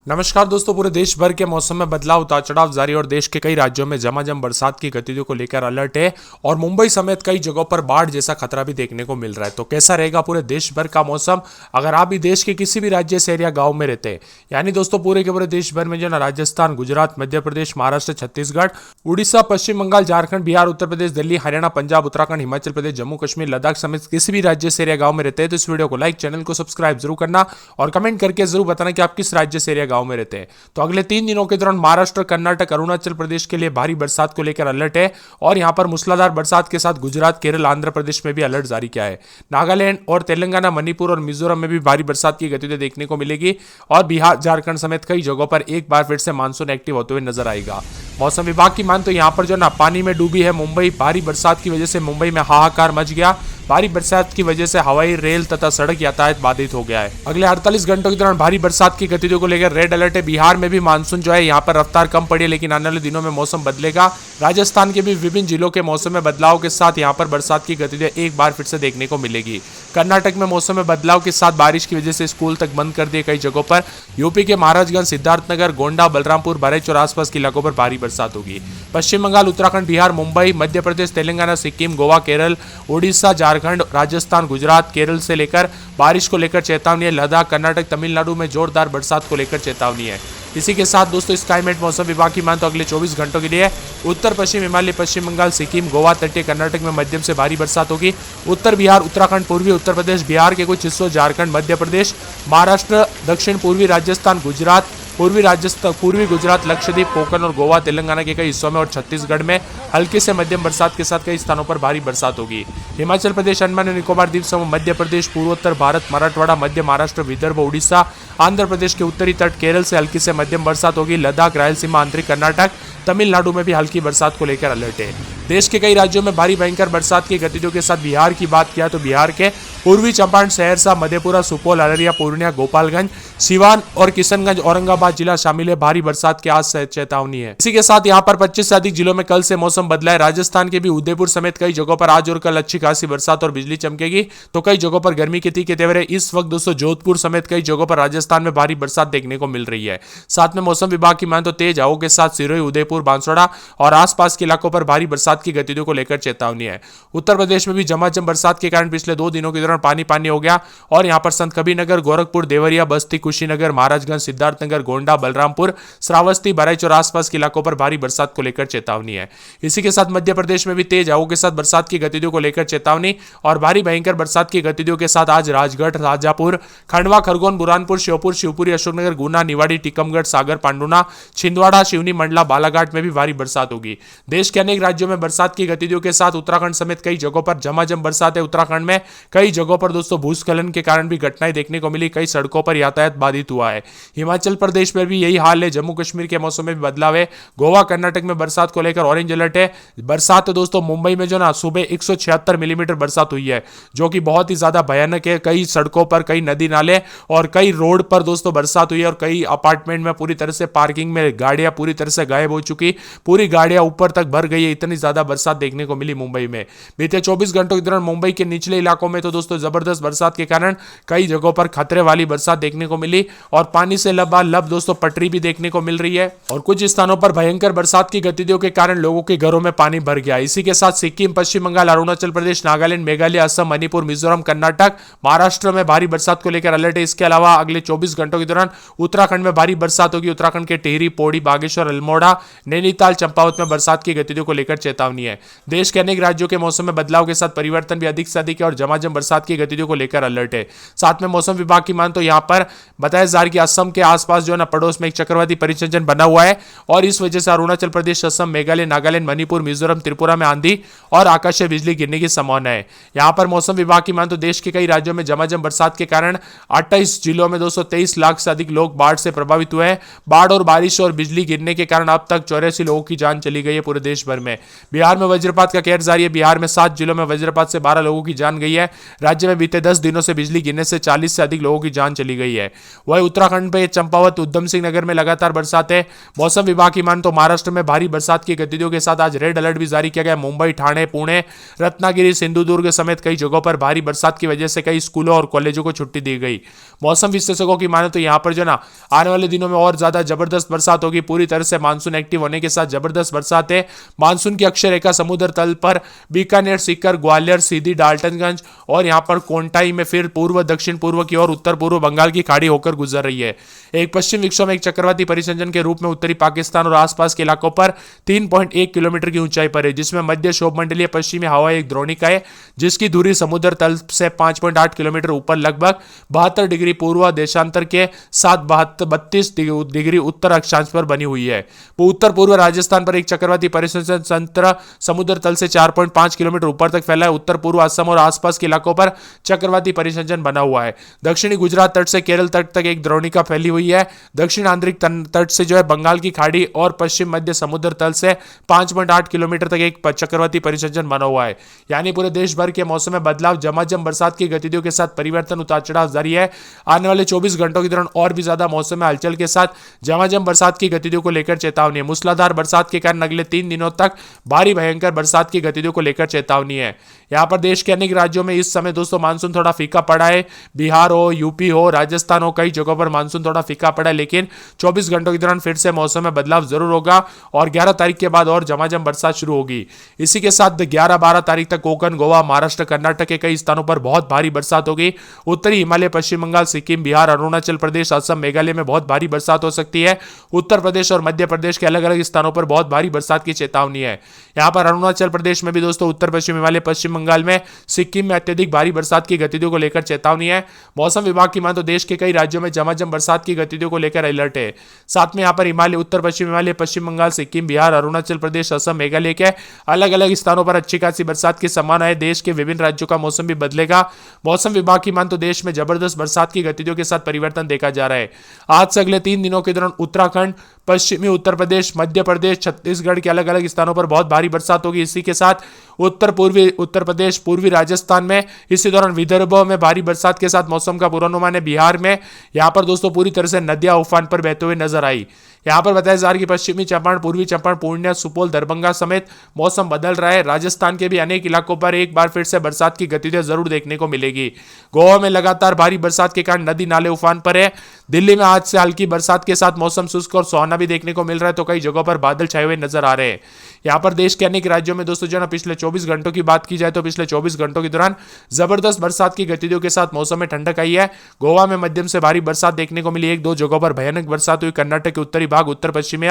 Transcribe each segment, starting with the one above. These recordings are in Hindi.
नमस्कार दोस्तों, पूरे देश भर के मौसम में बदलाव उतार चढ़ाव जारी और देश के कई राज्यों में झमाझम बरसात की गतिविधियों को लेकर अलर्ट है और मुंबई समेत कई जगहों पर बाढ़ जैसा खतरा भी देखने को मिल रहा है। तो कैसा रहेगा पूरे देश भर का मौसम अगर आप भी देश के किसी भी राज्य से या गांव में रहते हैं, यानी दोस्तों पूरे के पूरे देश भर में जो ना राजस्थान, गुजरात, मध्य प्रदेश, महाराष्ट्र, छत्तीसगढ़, उड़ीसा, पश्चिम बंगाल, झारखंड, बिहार, उत्तर प्रदेश, दिल्ली, हरियाणा, पंजाब, उत्तराखंड, हिमाचल प्रदेश, जम्मू कश्मीर, लद्दाख समेत किसी भी राज्य से या गांव में रहते हैं तो इस वीडियो को लाइक, चैनल को सब्सक्राइब जरूर करना और कमेंट करके जरूर बताना कि आप किस राज्य से या गांव में रहते हैं। तो अगले 3 दिनों के दौरान महाराष्ट्र, कर्नाटक, अरुणाचल प्रदेश के लिए भारी बरसात को लेकर अलर्ट है और यहां पर मूसलाधार बरसात के साथ गुजरात, केरल, आंध्र प्रदेश में भी अलर्ट जारी किया है। नागालैंड और तेलंगाना, मणिपुर और मिजोरम में भी भारी बरसात की गतिविधि देखने को मिलेगी और बिहार, झारखंड समेत कई जगहों पर एक बार फिर से मानसून एक्टिव होते हुए नजर आएगा। मौसम विभाग की मान तो यहां पर जो ना पानी में डूबी है मुंबई। भारी बरसात की वजह से मुंबई में हाहाकार मच गया। भारी बरसात की वजह से हवाई, रेल तथा सड़क यातायात बाधित हो गया है। अगले 48 घंटों के दौरान भारी बरसात की गतिविधियों को लेकर रेड अलर्ट है। बिहार में भी मानसून जो है यहाँ पर रफ्तार कम पड़ी है, लेकिन आने वाले दिनों में मौसम बदलेगा। राजस्थान के भी विभिन्न जिलों के मौसम में बदलाव के साथ यहाँ पर बरसात की गतिविधियां एक बार फिर से देखने को मिलेगी। कर्नाटक में मौसम में बदलाव के साथ बारिश की वजह से स्कूल तक बंद कर दिए कई जगहों पर। यूपी के महाराजगंज, सिद्धार्थनगर, गोंडा, बलरामपुर, बरेच और आसपास के इलाकों पर भारी बरसात होगी। पश्चिम बंगाल, उत्तराखंड, बिहार, मुंबई, मध्य प्रदेश, तेलंगाना, सिक्किम, गोवा, केरल, उड़ीसा, झारखंड, राजस्थान, गुजरात, केरल से लेकर बारिश को लेकर चेतावनी है। लद्दाख, कर्नाटक, तमिलनाडु में जोरदार बरसात को लेकर चेतावनी है। इसी के साथ दोस्तों स्काईमेट मौसम विभाग की मान तो अगले 24 घंटों के लिए उत्तर पश्चिम हिमालय, पश्चिम बंगाल, सिक्किम, गोवा, तटीय कर्नाटक में मध्यम से भारी बरसात होगी। उत्तर बिहार, उत्तराखंड, पूर्वी उत्तर प्रदेश, बिहार के कुछ हिस्सों, झारखंड, मध्य प्रदेश, महाराष्ट्र, दक्षिण पूर्वी राजस्थान, गुजरात, पूर्वी गुजरात, लक्षद्वीप, कोकण और गोवा, तेलंगाना के कई हिस्सों में और छत्तीसगढ़ में हल्की से मध्यम बरसात के साथ कई स्थानों पर भारी बरसात होगी। हिमाचल प्रदेश, अंडमान और निकोबार द्वीप समूह, मध्य प्रदेश, पूर्वोत्तर भारत, मराठवाड़ा, मध्य महाराष्ट्र, विदर्भ, उड़ीसा, आंध्र प्रदेश के उत्तरी तट, केरल से हल्की से मध्यम बरसात होगी। लद्दाख, रायलसीमा, आंतरिक कर्नाटक, तमिलनाडु में भी हल्की बरसात को लेकर अलर्ट है। देश के कई राज्यों में भारी भयंकर बरसात की गतिविधियों के साथ बिहार की बात किया तो बिहार के पूर्वी चंपारण, सहरसा, मधेपुरा, सुपौल, अररिया, पूर्णिया, गोपालगंज, सिवान और किशनगंज, औरंगाबाद जिला शामिल है। भारी बरसात की आज से चेतावनी है। इसी के साथ यहाँ पर 25 से अधिक जिलों में कल से मौसम बदला है। राजस्थान के भी उदयपुर समेत कई जगहों पर आज और कल अच्छी खासी बरसात और बिजली चमकेगी तो कई जगहों पर गर्मी के तीखे तेवर है। इस वक्त दोस्तों जोधपुर समेत कई जगहों पर राजस्थान में भारी बरसात देखने को मिल रही है। साथ में मौसम विभाग की मान तो तेज हवाओं के साथ सिरोही, उदयपुर, बांसवाड़ा और आसपास के इलाकों पर भारी बरसात की गतिविधियों को लेकर चेतावनी है। उत्तर प्रदेश में भी झमाझम बरसात के कारण पिछले 2 दिनों के दौरान पानी पानी हो गया और यहां पर संत कबीरनगर, गोरखपुर, देवरिया, बस्ती, कुशीनगर, महाराजगंज, सिद्धार्थनगर, गोंडा, बलरामपुर, श्रावस्ती, बहराइच और आसपास के इलाकों पर भारी बरसात को लेकर चेतावनी है। इसी के साथ मध्य प्रदेश में भी तेज हवाओं के साथ बरसात की गतिविधियों को लेकर चेतावनी और भारी भयंकर बरसात की गतिविधियों के साथ आज राजगढ़, राजापुर, खंडवा, खरगोन, बुरहानपुर, श्योपुर, शिवपुरी, अशोकनगर, गुना, निवाड़ी, टीकमगढ़, सागर, पांडुना, छिंदवाड़ा, शिवनी, मंडला, बालाघाट में भी भारी बरसात होगी। देश के अनेक राज्यों में बरसात की गतिविधियों के साथ उत्तराखंड समेत कई जगहों पर झमाझम बरसात है। उत्तराखंड में कई जगहों पर दोस्तों भूस्खलन के कारण भी घटनाएं देखने को मिली। कई सड़कों पर यातायात बाधित हुआ है। हिमाचल प्रदेश में भी यही हाल है। जम्मू कश्मीर के मौसम में भी बदलाव है। गोवा, कर्नाटक में बरसात को लेकर ऑरेंज अलर्ट है। बरसात है दोस्तों मुंबई में जो ना सुबह 176 मिलीमीटर बरसात हुई है, जो कि बहुत ही ज्यादा भयानक है। कई सड़कों पर, कई नदी नाले और कई रोड पर दोस्तों बरसात हुई है और कई अपार्टमेंट में पूरी तरह से पार्किंग में गाड़ियां पूरी तरह से गायब हो चुकी, पूरी गाड़ियां ऊपर तक भर गई है। इतनी ज्यादा बरसात देखने को मिली मुंबई में। बीते 24 घंटों के दौरान मुंबई के निचले इलाकों में तो दोस्तों जबरदस्त बरसात के कारण कई जगहों पर खतरे वाली बरसात देखने को मिली और पानी से लबालब दोस्तों पटरी भी देखने को मिल रही है और कुछ स्थानों पर भयंकर बरसात की गतिविधियों के कारण लोगों के घरों में पानी भर गया। इसी के साथ सिक्किम, पश्चिम बंगाल, अरुणाचल प्रदेश, नागालैंड, मेघालय, असम, मणिपुर, मिजोरम, कर्नाटक, महाराष्ट्र में भारी बरसात को लेकर अलर्ट है। इसके अलावा अगले 24 घंटों के दौरान उत्तराखंड में भारी बरसात होगी। उत्तराखंड के टिहरी, पौड़ी, बागेश्वर, अल्मोड़ा, नैनीताल, चंपावत में बरसात की गतिविधियों को लेकर चेतावनी है। देश के अनेक राज्यों के मौसम में बदलाव के साथ परिवर्तन भी अधिक से अधिक है और झमाझम बरसात की गतिविधियों को लेकर अलर्ट है। साथ में मौसम विभाग की मान तो यहां पर बताया जा रहा है कि असम के आसपास जो है ना पड़ोस में एक चक्रवाती परिसंचरण बना हुआ है और इस वजह से अरुणाचल प्रदेश, असम, मेघालय, नागालैंड, मणिपुर, मिजोरम, त्रिपुरा में आंधी और आकाशीय बिजली गिरने की संभावना है। यहां पर मौसम विभाग की मान तो देश के कई राज्यों में झमाझम बरसात के कारण 28 जिलों में 223 लाख से अधिक लोग बाढ़ से प्रभावित हुए हैं। बाढ़ और बारिश और बिजली गिरने के कारण अब तक 84 लोगों की जान चली गई है पूरे देश भर में। बिहार में वज्रपात का कहर जारी है। बिहार में 7 जिलों में वज्रपात से 12 लोगों की जान गई है। राज्य में बीते 10 दिनों से बिजली गिरने से 40 से अधिक लोगों की जान चली गई है। वही उत्तराखंड में चंपावत उधम सिंह नगर में लगातार बरसात है। मौसम विभाग की मान तो महाराष्ट्र में भारी बरसात की गतिविधियों के साथ आज रेड अलर्ट भी जारी किया गया। मुंबई, ठाणे, पुणे, रत्नागिरी, सिंधुदुर्ग समेत कई जगहों पर भारी बरसात की वजह से कई स्कूलों और कॉलेजों को छुट्टी दी गई। मौसम विशेषज्ञों की माने तो यहां पर जो ना आने वाले दिनों में और ज्यादा जबरदस्त बरसात होगी। पूरी तरह से मानसून एक्टिव होने के साथ जबरदस्त बरसात है। मानसून की अक्षय रेखा समुद्र तल पर बीकानेर, सीकर, ग्वालियर, सीधी, डाल्टनगंज और यहां पर कोंटाई में फिर पूर्व, दक्षिण पूर्व की ओर उत्तर पूर्व बंगाल की खाड़ी होकर गुजर रही है। एक पश्चिम विक्षोभ में एक चक्रवाती परिसंचरण के रूप में उत्तरी पाकिस्तान और आसपास के इलाकों पर 3.1 किलोमीटर की ऊंचाई पर है, जिसमें मध्य क्षोभमंडलीय पश्चिमी हवा एक द्रोणिका है जिसकी दूरी समुद्र तल से 5.8 किलोमीटर ऊपर लगभग 72 डिग्री पूर्व देशांतर के 32 डिग्री उत्तर अक्षांश पर बनी हुई है। उत्तर पूर्व राजस्थान पर एक चक्रवाती परिसंचरण तंत्र समुद्र तल से 4.5 किलोमीटर ऊपर तक फैला है। उत्तर पूर्व असम और आसपास के इलाकों पर चक्रवाती परिसंचरण बना हुआ है। दक्षिणी गुजरात तट से केरल तट तक एक द्रोणिका फैली हुई है। दक्षिण आंतरिक तट से जो है बंगाल की खाड़ी और पश्चिम मध्य समुद्र तल से 5.8 किलोमीटर तक एक चक्रवाती परिसंचरण बना हुआ है। यानी पूरे देश भर के मौसम में बदलाव, झमाझम बरसात की गतिविधियों के साथ परिवर्तन, उतार चढ़ाव जारी है। आने वाले 24 घंटों के दौरान और भी ज्यादा मौसम में हलचल के साथ झमाझम बरसात की गतिविधियों को लेकर चेतावनी है। मूसलाधार बरसात के कारण अगले 3 दिनों तक भारी भयंकर बरसात की गतिविधियों को लेकर चेतावनी है। यहां पर देश के अनेक राज्यों में इस समय दोस्तों मानसून थोड़ा फीका पड़ा है। बिहार हो, यूपी हो, राजस्थान हो, कई जगहों पर मानसून थोड़ा फीका पड़ा है, लेकिन 24 घंटों के दौरान फिर से मौसम में बदलाव जरूर होगा और 11 तारीख के बाद और झमाझम बरसात शुरू होगी। इसी के साथ 11-12 तारीख तक कोकण, गोवा, महाराष्ट्र, कर्नाटक के कई स्थानों पर बहुत भारी बरसात होगी। उत्तरी हिमालय, पश्चिम बंगाल, सिक्किम, बिहार, अरुणाचल प्रदेश, असम, मेघालय में बहुत भारी बरसात हो सकती है। उत्तर प्रदेश और मध्य प्रदेश के अलग अलग स्थानों पर बहुत भारी बरसात की चेतावनी है। यहां पर अरुणाचल प्रदेश में भी दोस्तों, उत्तर पश्चिम हिमालय, पश्चिम बंगाल में, सिक्किम में अत्यधिक भारी बरसात की गतिविधियों को लेकर चेतावनी है। मौसम विभाग की मान तो देश के कई राज्यों में झमाझम बरसात की गतिविधियों को लेकर अलर्ट है। साथ में यहां पर हिमालय, उत्तर पश्चिम हिमालय, पश्चिम बंगाल, सिक्किम, बिहार, अरुणाचल प्रदेश, असम, मेघालय के अलग अलग स्थानों पर अच्छी खासी बरसात की संभावना है। देश के विभिन्न राज्यों का मौसम भी बदलेगा। मौसम विभाग की मान तो देश में जबरदस्त बरसात की गतिविधियों के साथ परिवर्तन देखा जा रहा है। आज से अगले 3 दिनों के दौरान उत्तराखंड, पश्चिमी उत्तर प्रदेश, मध्य प्रदेश, छत्तीसगढ़ के अलग अलग स्थानों पर बहुत भारी बरसात होगी। इसी के साथ उत्तर पूर्वी उत्तर प्रदेश, पूर्वी राजस्थान में इसी दौरान विदर्भ में भारी बरसात के साथ मौसम का पूर्वानुमान है। बिहार में यहां पर दोस्तों पूरी तरह से नदियां उफान पर बहते हुए नजर आई। यहां पर बताया जा रहा है कि पश्चिमी चंपारण, पूर्वी चंपारण, पूर्णिया, सुपौल, दरभंगा समेत मौसम बदल रहा है। राजस्थान के भी अनेक इलाकों पर एक बार फिर से बरसात की गतिविधियां जरूर देखने को मिलेगी। गोवा में लगातार भारी बरसात के कारण नदी नाले उफान पर है। दिल्ली में आज से हल्की बरसात के साथ मौसम शुष्क और सुहाना भी देखने को मिल रहा है, तो कई जगहों पर बादल छाए हुए नजर आ रहे हैं। यहां पर देश के अनेक राज्यों में दोस्तों जो ना पिछले 24 घंटों की बात की जाए तो पिछले 24 घंटों के दौरान जबरदस्त बरसात की गतिविधियों के साथ मौसम में ठंडक आई है। गोवा में मध्यम से भारी बरसात देखने को मिली। 1-2 जगहों पर भयानक बरसात हुई। कर्नाटक के उत्तरी भाग, उत्तर पश्चिम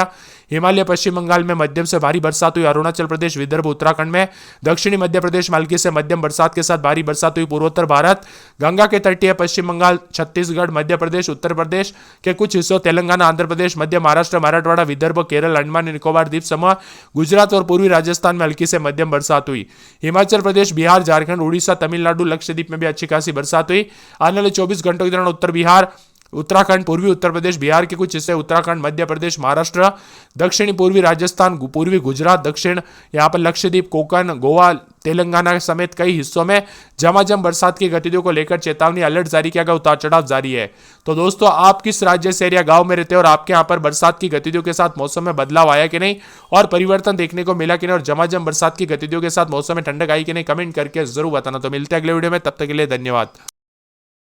हिमालय, पश्चिम बंगाल में मध्यम से भारी बरसात हुई। अरुणाचल प्रदेश, विदर्भ, उत्तराखंड में, दक्षिणी मध्य प्रदेश में हल्की से मध्यम बरसात के साथ भारी बरसात हुई। पूर्वोत्तर भारत, गंगा के तटीय पश्चिम बंगाल, छत्तीसगढ़, मध्य प्रदेश, उत्तर प्रदेश के कुछ हिस्सों, तेलंगाना, आंध्र प्रदेश, मध्य महाराष्ट्र, मराठवाड़ा, विदर्भ, केरल, अंडमान निकोबार द्वीप समूह, गुजरात और पूर्वी राजस्थान में हल्की से मध्यम बरसात हुई। हिमाचल प्रदेश, बिहार, झारखंड, उड़ीसा, तमिलनाडु, लक्षद्वीप में भी अच्छी खासी बरसात हुई। आने वाले 24 घंटों के दौरान उत्तर बिहार, उत्तराखंड, पूर्वी उत्तर प्रदेश, बिहार के कुछ हिस्से, उत्तराखंड, मध्य प्रदेश, महाराष्ट्र, दक्षिणी पूर्वी राजस्थान, पूर्वी गुजरात, दक्षिण यहां पर लक्षद्वीप, कोकण, गोवा, तेलंगाना समेत कई हिस्सों में झमाझम बरसात की गतिविधियों को लेकर चेतावनी, अलर्ट जारी किया गया। उतार चढ़ाव जारी है। तो दोस्तों, आप किस राज्य से या गांव में रहते हैं और आपके यहां पर बरसात की गतिविधियों के साथ मौसम में बदलाव आया कि नहीं और परिवर्तन देखने को मिला कि नहीं और झमाझम बरसात की गतिविधियों के साथ मौसम में ठंडक आई कि नहीं, कमेंट करके जरूर बताना। तो मिलते हैं अगले वीडियो में, तब तक के लिए धन्यवाद।